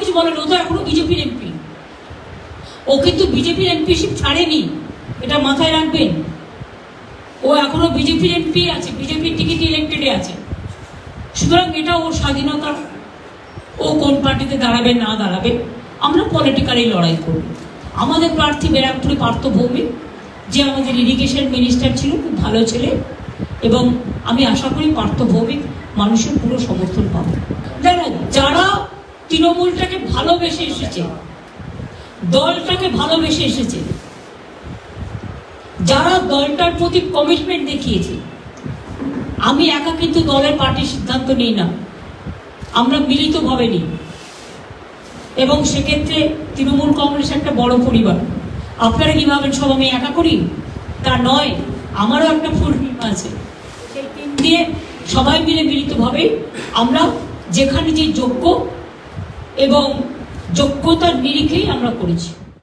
কিছু বলেন, ও তো এখনো বিজেপির এমপি। ও কিন্তু বিজেপির এমপিশিপ ছাড়েনি, এটা মাথায় রাখবেন। ও এখনো বিজেপির এমপি আছে, বিজেপির টিকিট ইলেক্টেডে আছে। সুতরাং এটা ওর স্বাধীনতা, ও কোন পার্টিতে দাঁড়াবে না দাঁড়াবে, আমরা পলিটিক্যালি লড়াই করব। আমাদের প্রার্থী ব্যারাকপুরে পার্থ ভৌমিক, যে আমাদের ইরিগেশন মিনিস্টার ছিল, খুব ভালো ছেলে, এবং আমি আশা করি পার্থ ভৌমিক মানুষের পুরো সমর্থন পাবে। যারা তৃণমূলটাকে ভালোবেসে এসেছে, দলটাকে ভালোবেসে এসেছে, যারা দলটার প্রতি কমিটমেন্ট দেখিয়েছে, আমি একা কিন্তু দলের পার্টির সিদ্ধান্ত নিই না, আমরা মিলিতভাবে নিই। এবং সেক্ষেত্রে তৃণমূল কংগ্রেস একটা বড় পরিবার। আপনারা কি ভাবেন সব আমি একা করি? তা নয়, আমারও একটা ফুল টিম আছে। সেই টিম দিয়ে সবাই মিলে মিলিতভাবে আমরা যেখানে যে যোগ্য এবং যোগ্যতার নিরিখেই আমরা করেছি।